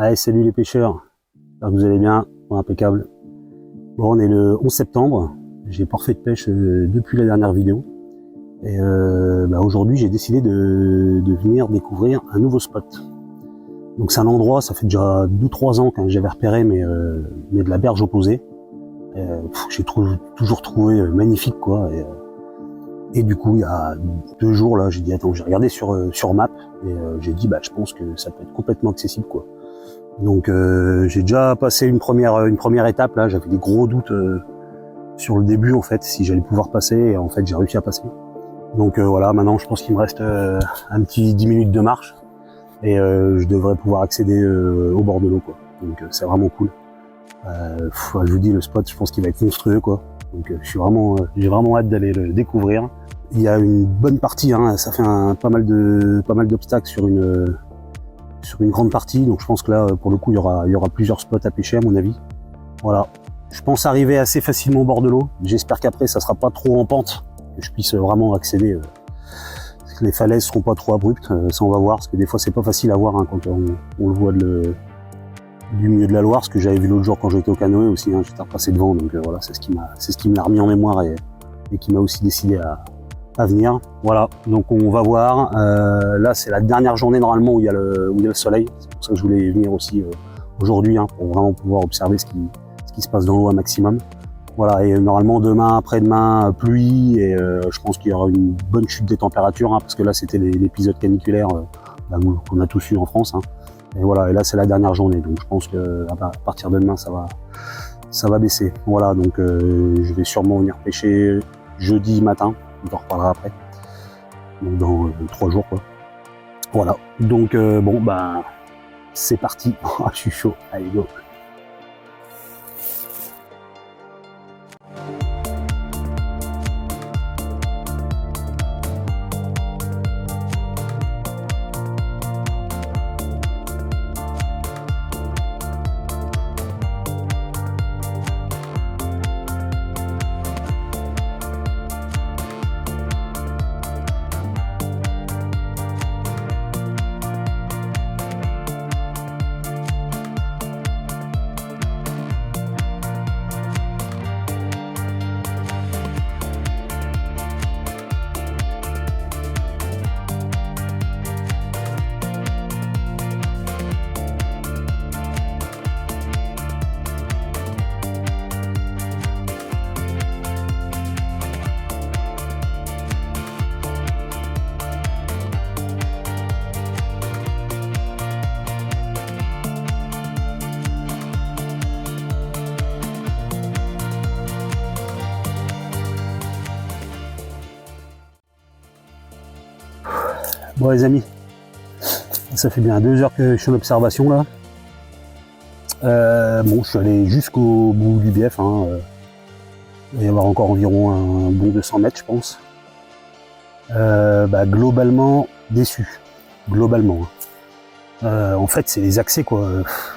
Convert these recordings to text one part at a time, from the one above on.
Allez, salut les pêcheurs, j'espère que vous allez bien, impeccable. Bon, on est le 11 septembre, j'ai pas refait de pêche depuis la dernière vidéo. Et aujourd'hui, j'ai décidé de venir découvrir un nouveau spot. Donc c'est un endroit, ça fait déjà 2-3 ans que j'avais repéré, mais de la berge opposée. J'ai toujours trouvé magnifique, quoi. Et du coup, il y a 2 jours, là, j'ai dit, attends, j'ai regardé sur Map, et j'ai dit, je pense que ça peut être complètement accessible, quoi. Donc j'ai déjà passé une première étape, là, j'avais des gros doutes sur le début, en fait, si j'allais pouvoir passer, et en fait, j'ai réussi à passer. Donc voilà, maintenant, je pense qu'il me reste un petit 10 minutes de marche, et je devrais pouvoir accéder au bord de l'eau, quoi. Donc c'est vraiment cool. Je vous dis, le spot, je pense qu'il va être monstrueux, quoi. Donc j'ai vraiment hâte d'aller le découvrir. Il y a une bonne partie, hein, ça fait pas mal d'obstacles sur une grande partie, donc je pense que là, pour le coup, il y aura plusieurs spots à pêcher, à mon avis. Voilà. Je pense arriver assez facilement au bord de l'eau. J'espère qu'après, ça sera pas trop en pente, que je puisse vraiment accéder, que les falaises seront pas trop abruptes. Ça, on va voir, parce que des fois, c'est pas facile à voir, hein, quand on le voit du milieu de la Loire, ce que j'avais vu l'autre jour quand j'étais au canoë aussi, hein, j'étais repassé devant, donc voilà, c'est ce qui me l'a remis en mémoire et qui m'a aussi décidé à venir. Voilà, donc on va voir. Là, c'est la dernière journée normalement où il y a le soleil. C'est pour ça que je voulais venir aussi aujourd'hui, hein, pour vraiment pouvoir observer ce qui se passe dans l'eau un maximum. Voilà, et normalement demain, après-demain, pluie, et je pense qu'il y aura une bonne chute des températures, hein, parce que là, c'était l'épisode caniculaire qu'on a tous eu en France, hein. Et voilà, et là c'est la dernière journée, donc je pense que à partir de demain ça va baisser. Voilà, donc je vais sûrement venir pêcher jeudi matin, on en reparlera après. Donc dans 3 jours, quoi. Voilà, donc c'est parti. Je suis chaud, allez go. Bon les amis, ça fait bien 2 heures que je suis en observation là. Je suis allé jusqu'au bout du bief, hein. Il va y avoir encore environ un bon 200 mètres, je pense. Globalement déçu, globalement. En fait, c'est les accès, quoi.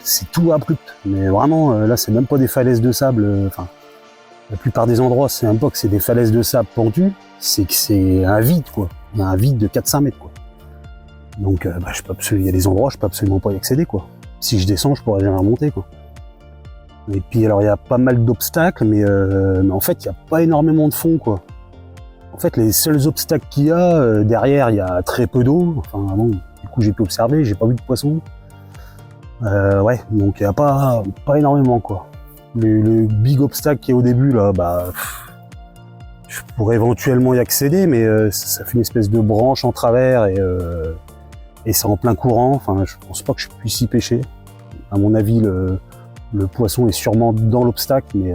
C'est tout abrupt, mais vraiment, là, c'est même pas des falaises de sable. La plupart des endroits, c'est un peu que c'est des falaises de sable pentues. C'est que c'est un vide, quoi. Il y a un vide de 400 mètres, quoi. Donc, il y a des endroits, je peux absolument pas y accéder, quoi. Si je descends, je pourrais jamais remonter, quoi. Et puis, alors, il y a pas mal d'obstacles, mais en fait, il n'y a pas énormément de fond, quoi. En fait, les seuls obstacles qu'il y a, derrière, il y a très peu d'eau. Enfin, bon, du coup, j'ai pu observer, j'ai pas vu de poisson. Donc il n'y a pas énormément, quoi. Le big obstacle qui est au début, là, je pourrais éventuellement y accéder, mais ça fait une espèce de branche en travers, et c'est en plein courant. Enfin, je pense pas que je puisse y pêcher. À mon avis, le poisson est sûrement dans l'obstacle, mais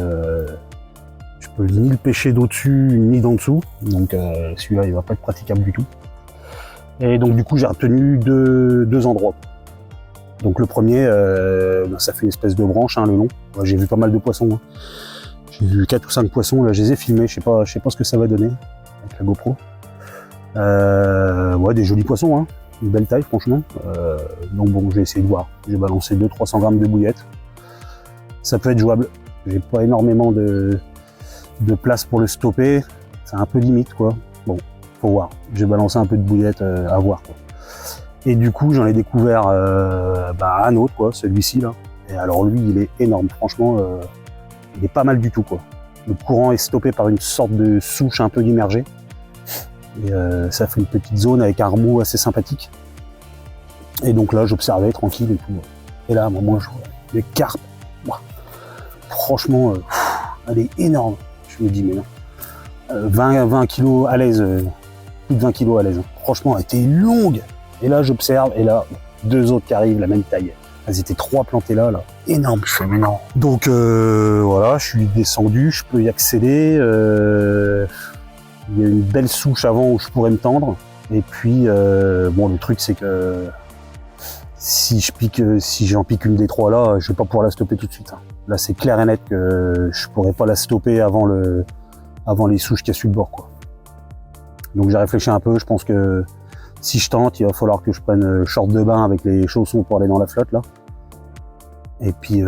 je peux ni le pêcher d'au-dessus ni d'en dessous. Donc celui-là, il va pas être praticable du tout. Et donc du coup, j'ai retenu deux endroits. Donc le premier, ça fait une espèce de branche, hein, le long. Ouais, j'ai vu pas mal de poissons, hein. J'ai vu 4 ou 5 poissons, là je les ai filmés, je sais pas ce que ça va donner avec la GoPro. Des jolis poissons, hein. Une belle taille franchement. Donc bon, je vais essayer de voir. J'ai balancé 200-300 grammes de bouillettes. Ça peut être jouable. J'ai pas énormément de place pour le stopper. C'est un peu limite, quoi. Bon, faut voir. J'ai balancé un peu de bouillettes à voir, quoi. Et du coup, j'en ai découvert un autre, quoi, celui-ci là. Et alors lui, il est énorme. Franchement, il est pas mal du tout, quoi. Le courant est stoppé par une sorte de souche un peu immergée. Et ça fait une petite zone avec un remous assez sympathique. Et donc là, j'observais tranquille et tout. Et là, à un moment, je vois les carpes. Franchement, elle est énorme. Je me dis, mais non. 20 kilos à l'aise, plus de 20 kilos à l'aise. Franchement, elle était longue. Et là, j'observe, et là, 2 autres qui arrivent, la même taille. Elles étaient 3 plantées là. Énorme, je fais, mais non. Donc voilà, je suis descendu, je peux y accéder. Il y a une belle souche avant où je pourrais me tendre. Et puis, bon, le truc, c'est que si j'en pique une des 3 là, je vais pas pouvoir la stopper tout de suite. Là, c'est clair et net que je pourrais pas la stopper avant les souches qu'il y a sur le bord, quoi. Donc j'ai réfléchi un peu, je pense que si je tente, il va falloir que je prenne short de bain avec les chaussons pour aller dans la flotte là. Et puis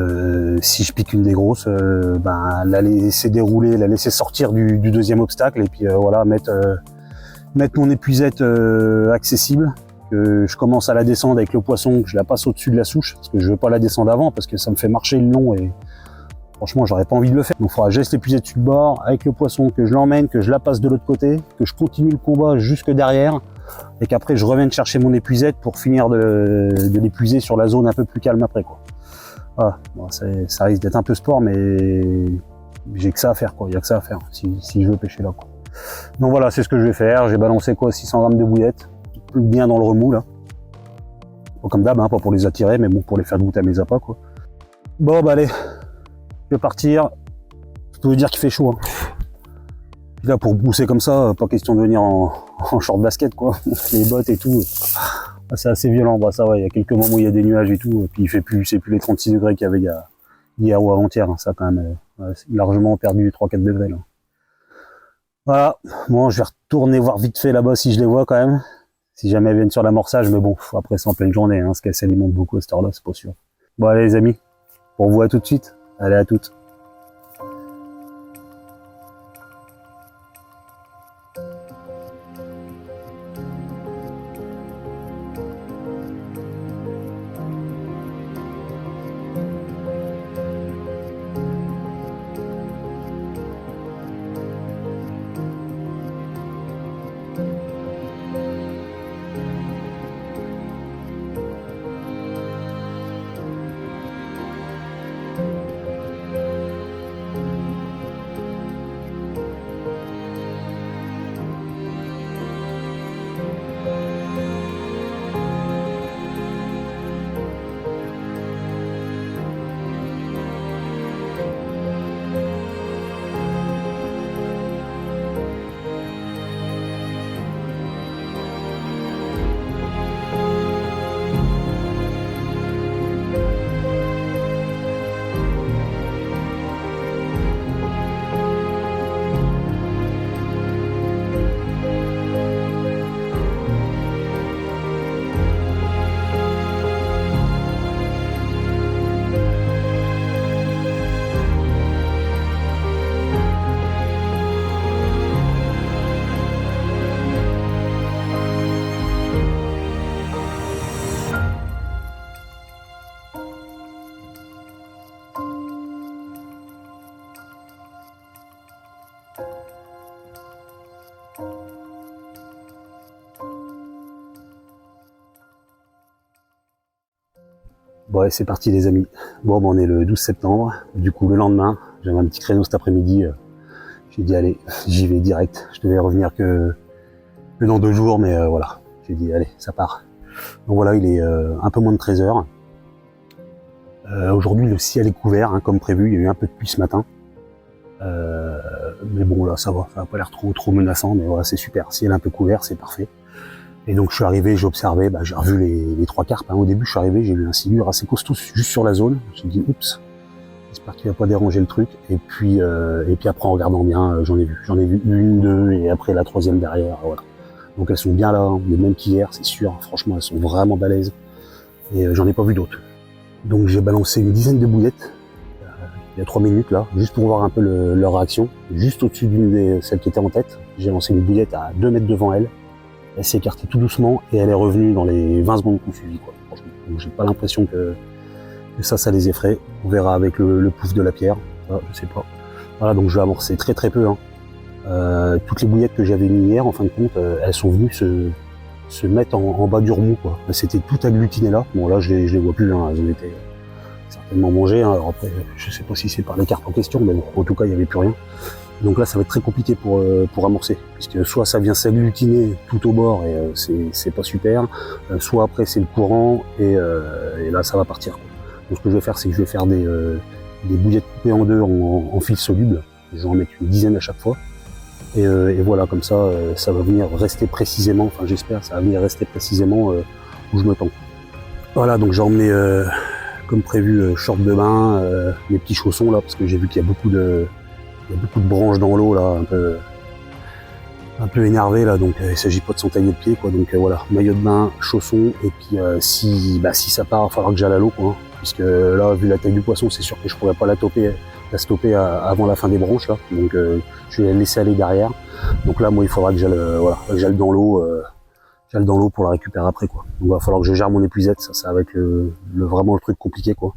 si je pique une des grosses, la laisser dérouler, la laisser sortir du deuxième obstacle et puis voilà, mettre mon épuisette accessible, que je commence à la descendre avec le poisson, que je la passe au-dessus de la souche, parce que je veux pas la descendre avant, parce que ça me fait marcher le long et franchement j'aurais pas envie de le faire. Donc il faudra que je laisse l'épuisette sur le bord, avec le poisson, que je l'emmène, que je la passe de l'autre côté, que je continue le combat jusque derrière, et qu'après je revienne chercher mon épuisette pour finir de l'épuiser sur la zone un peu plus calme après, quoi. Voilà. Bon, ça risque d'être un peu sport, mais j'ai que ça à faire, quoi. Il y a que ça à faire si je veux pêcher là, quoi. Donc voilà, c'est ce que je vais faire. J'ai balancé 600 grammes de bouillettes, bien dans le remous là. Bon, comme d'hab, pas pour les attirer, mais bon, pour les faire goûter à mes appâts, quoi. Bon allez, je vais partir. Je peux vous dire qu'il fait chaud. Là, pour pousser comme ça, pas question de venir en short basket, quoi. Les bottes et tout. C'est assez violent. Ça va, il y a quelques moments où il y a des nuages et tout. Et puis c'est plus les 36 degrés qu'il y avait hier ou avant-hier. Ça, quand même, largement perdu 3-4 degrés, là. Voilà. Bon, je vais retourner voir vite fait là-bas si je les vois quand même. Si jamais elles viennent sur l'amorçage, mais bon, après c'est en pleine journée, parce qu'elles s'alimentent beaucoup à cette heure-là, c'est pas sûr. Bon, allez les amis. On voit tout de suite. Allez, à toutes. Bon, ouais, c'est parti les amis. Bon, on est le 12 septembre. Du coup, le lendemain, j'avais un petit créneau cet après-midi. J'ai dit, allez, j'y vais direct. Je devais revenir que dans 2 jours, mais voilà. J'ai dit, allez, ça part. Donc voilà, il est un peu moins de 13 heures. Aujourd'hui, le ciel est couvert, comme prévu. Il y a eu un peu de pluie ce matin. Mais bon, là, ça va pas l'air trop menaçant. Mais voilà, c'est super. Ciel un peu couvert, c'est parfait. Et donc je suis arrivé, j'ai observé, j'ai revu les 3 carpes. Au début je suis arrivé, j'ai vu un silure assez costaud juste sur la zone. J'ai dit oups, j'espère qu'il va pas déranger le truc. Et puis après en regardant bien, j'en ai vu 1, 2 et après la 3e derrière. Voilà. Donc elles sont bien là, les mêmes qu'hier, c'est sûr. Franchement elles sont vraiment balèzes. Et j'en ai pas vu d'autres. Donc j'ai balancé une dizaine de bouillettes il y a 3 minutes là, juste pour voir un peu leur réaction. Juste au-dessus d'une des celles qui étaient en tête, j'ai lancé une bouillette à 2 mètres devant elle. Elle s'est écartée tout doucement et elle est revenue dans les 20 secondes qu'on suivit, quoi. Franchement. Donc j'ai pas l'impression que ça les effraie. On verra avec le pouf de la pierre. Ça, je sais pas. Voilà, donc je vais amorcer très très peu. Hein. Toutes les bouillettes que j'avais mis hier, en fin de compte, elles sont venues se mettre en bas du remous, quoi. C'était tout agglutiné là. Bon là je les vois plus, hein. Elles ont été certainement mangées. Hein. Alors après, je sais pas si c'est par les cartes en question, mais bon, en tout cas il n'y avait plus rien. Donc là ça va être très compliqué pour amorcer, puisque soit ça vient s'agglutiner tout au bord et c'est pas super, soit après c'est le courant et là ça va partir, quoi. Donc ce que je vais faire, c'est que je vais faire des bouillettes coupées en deux en fil soluble. Je vais en mettre une dizaine à chaque fois. Et voilà, comme ça, ça va venir rester précisément, enfin j'espère, ça va venir rester précisément où je me tends. Voilà, donc j'ai emmené, comme prévu, short de bain, les petits chaussons là, parce que j'ai vu qu'il y a beaucoup de branches dans l'eau là, un peu énervé là, donc il s'agit pas de s'entailler le pied, quoi. Donc voilà, maillot de bain, chaussons, et puis si ça part, il va falloir que j'aille à l'eau, quoi, hein, puisque là, vu la taille du poisson, c'est sûr que je pourrais pas la stopper avant la fin des branches là, donc je vais la laisser aller derrière. Donc là, moi, il faudra que j'aille dans l'eau pour la récupérer après, quoi. Donc il va falloir que je gère mon épuisette, ça va être vraiment le truc compliqué, quoi.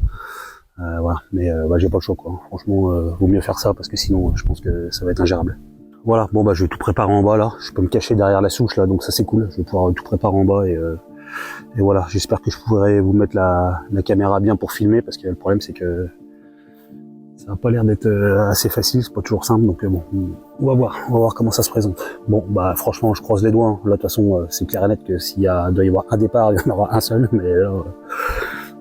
Voilà, mais j'ai pas le choix, quoi. Franchement, vaut mieux faire ça parce que sinon, je pense que ça va être ingérable. Voilà, bon je vais tout préparer en bas là. Je peux me cacher derrière la souche là, donc ça c'est cool. Je vais pouvoir tout préparer en bas et voilà. J'espère que je pourrai vous mettre la caméra bien pour filmer, parce que le problème c'est que ça n'a pas l'air d'être assez facile, c'est pas toujours simple, donc bon, on va voir comment ça se présente. Bon, franchement, je croise les doigts, hein. Là, de toute façon, c'est clair et net que doit y avoir un départ, il y en aura un seul, mais là,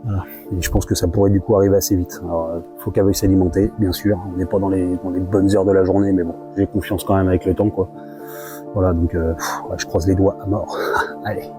voilà. Et je pense que ça pourrait du coup arriver assez vite. Alors, faut qu'elle veuille s'alimenter, bien sûr. On n'est pas dans les bonnes heures de la journée, mais bon, j'ai confiance quand même avec le temps, quoi. Voilà, donc je croise les doigts à mort. Allez.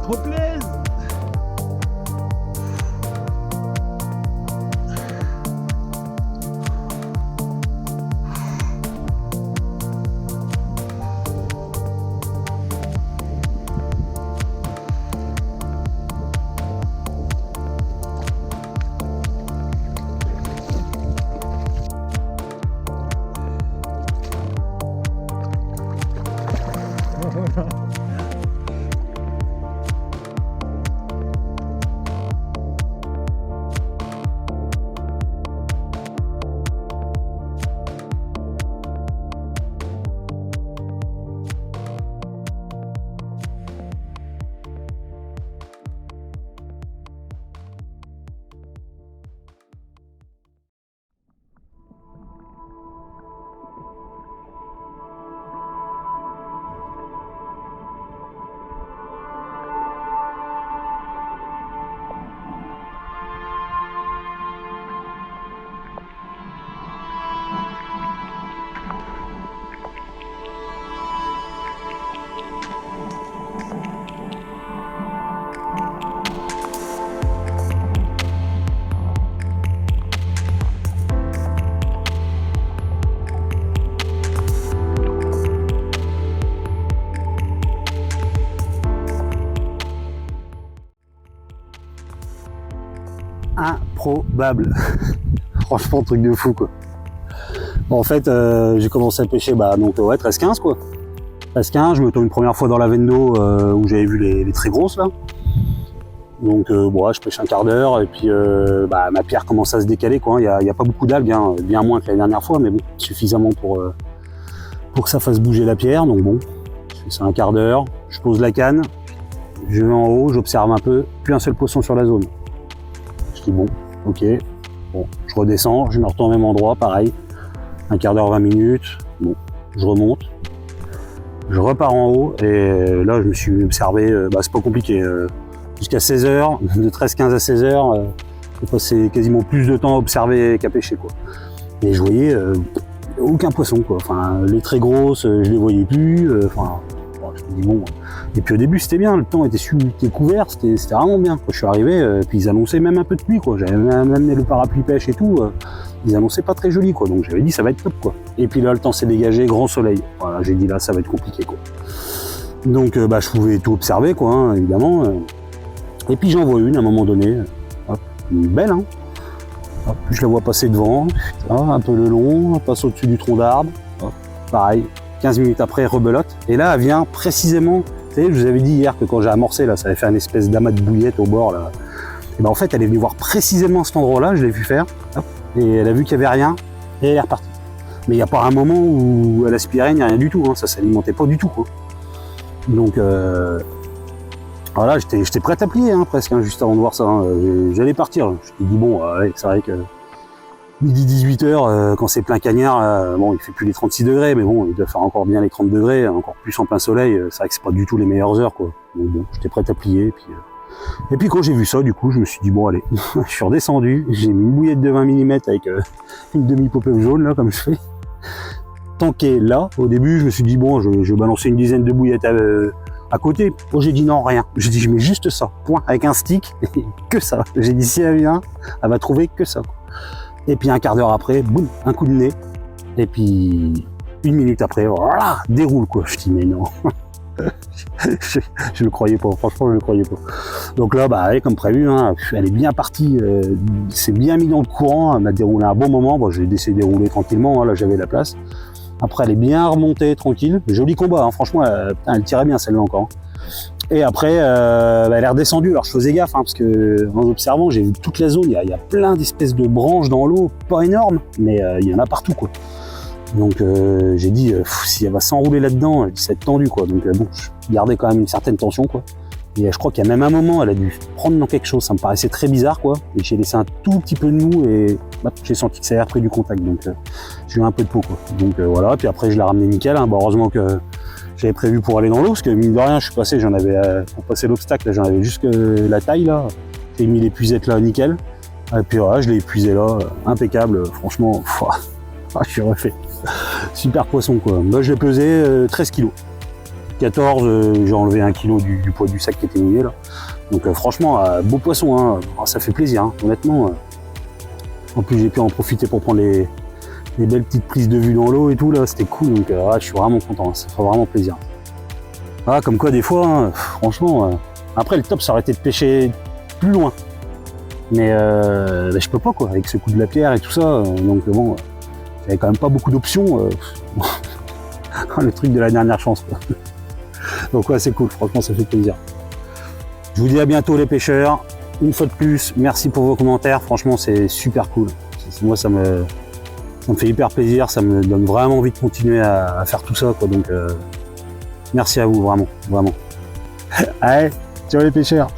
trop plaise. Improbable. Franchement, truc de fou quoi. Bon, en fait, j'ai commencé à pêcher donc ouais, 13-15 quoi. 13-15, je me tombe une première fois dans la veine d'eau où j'avais vu les très grosses là. Donc bon, je pêche un quart d'heure et puis ma pierre commence à se décaler quoi. Il y a pas beaucoup d'algues, hein, bien moins que la dernière fois, mais bon, suffisamment pour que ça fasse bouger la pierre. Donc bon, je fais ça un quart d'heure, je pose la canne, je vais en haut, j'observe un peu, plus un seul poisson sur la zone. Je dis bon, ok, bon, je redescends, je me retourne au même endroit, pareil, un quart d'heure, 20 minutes, bon, je remonte, je repars en haut et là je me suis observé, c'est pas compliqué, jusqu'à 16h, de 13-15 à 16h, j'ai passé quasiment plus de temps à observer qu'à pêcher quoi. Et je voyais aucun poisson quoi, enfin les très grosses, je les voyais plus, je me dis bon. Et puis au début c'était bien, le temps était couvert, c'était vraiment bien. Quand je suis arrivé, puis ils annonçaient même un peu de pluie quoi. J'avais même amené le parapluie pêche et tout, ils annonçaient pas très joli quoi. Donc j'avais dit ça va être top quoi. Et puis là le temps s'est dégagé, grand soleil. Voilà, j'ai dit là ça va être compliqué quoi. Donc je pouvais tout observer quoi, hein, évidemment. Et puis j'en vois une à un moment donné, hop, une belle hein. Hop, je la vois passer devant, un peu le long, elle passe au-dessus du tronc d'arbre, pareil. 15 minutes après, rebelote. Et là, elle vient précisément, vous savez, je vous avais dit hier que quand j'ai amorcé, là, ça avait fait un espèce d'amas de bouillette au bord, là. Et en fait, elle est venue voir précisément cet endroit-là, je l'ai vu faire, hop, et elle a vu qu'il n'y avait rien, et elle est repartie. Mais il n'y a pas un moment où elle aspirait, ni rien du tout, hein, ça s'alimentait pas du tout, quoi. Donc, voilà, j'étais prêt à plier, hein, presque, hein, juste avant de voir ça. Hein. J'allais partir, là. Je me suis dit, bon, ouais, c'est vrai que midi 18h, quand c'est plein cagnard, bon, il fait plus les 36 degrés, mais bon, il doit faire encore bien les 30 degrés, encore plus en plein soleil, c'est vrai que c'est pas du tout les meilleures heures, quoi. Donc bon, j'étais prêt à plier, et puis quand j'ai vu ça, du coup, je me suis dit, bon, allez, je suis redescendu, j'ai mis une bouillette de 20 mm avec une demi-pop-up jaune, là, comme je fais. Tanké là, au début, je me suis dit, bon, je vais balancer une dizaine de bouillettes à côté. Bon, j'ai dit non, rien. J'ai dit, je mets juste ça, point, avec un stick, que ça. J'ai dit, si elle vient, elle va trouver que ça, quoi. Et puis un quart d'heure après, boum, un coup de nez. Et puis une minute après, voilà, déroule quoi. Je dis mais non, je le croyais pas. Franchement, je le croyais pas. Donc là, comme prévu, hein, elle est bien partie. C'est bien mis dans le courant. Elle m'a déroulé un bon moment. Bon, j'ai décidé de dérouler tranquillement. Hein, là, j'avais la place. Après, elle est bien remontée, tranquille. Joli combat. Hein, franchement, elle tirait bien celle-là encore. Et après, elle est redescendue. Alors je faisais gaffe, hein, parce que en observant, j'ai vu toute la zone. Il y a plein d'espèces de branches dans l'eau, pas énormes, mais il y en a partout, quoi. Donc j'ai dit, si elle va s'enrouler là-dedans, ça va être tendu, quoi. Donc bon, je gardais quand même une certaine tension, quoi. Et je crois qu'il y a même un moment, elle a dû prendre dans quelque chose. Ça me paraissait très bizarre, quoi. Et j'ai laissé un tout petit peu de mou et j'ai senti que ça avait repris du contact. Donc j'ai eu un peu de peau, quoi. Donc voilà. Puis après, je l'ai ramené nickel. Hein. Bon, heureusement que j'avais prévu pour aller dans l'eau, parce que mine de rien, je suis passé, j'en avais, pour passer l'obstacle, j'en avais jusque la taille, là. J'ai mis l'épuisette là, nickel. Et puis voilà, je l'ai épuisé là, impeccable, franchement, je suis refait. Super poisson, quoi. Moi, je l'ai pesé 13 kg. 14, j'ai enlevé 1 kg du poids du sac qui était mouillé là. Donc franchement, beau poisson, hein. Oh, ça fait plaisir, hein, honnêtement. En plus j'ai pu en profiter pour prendre les belles petites prises de vue dans l'eau et tout là, c'était cool, donc je suis vraiment content, hein. Ça fait vraiment plaisir. Ah, comme quoi des fois, hein, franchement, après le top ça aurait été de pêcher plus loin. Mais je peux pas quoi, avec ce coup de la pierre et tout ça, donc bon, j'avais quand même pas beaucoup d'options. Le truc de la dernière chance quoi. Donc ouais, c'est cool, franchement ça fait plaisir. Je vous dis à bientôt les pêcheurs. Une fois de plus, merci pour vos commentaires, franchement c'est super cool. Moi ça me fait hyper plaisir, ça me donne vraiment envie de continuer à faire tout ça quoi. Donc merci à vous, vraiment, vraiment. Allez, ciao les pêcheurs.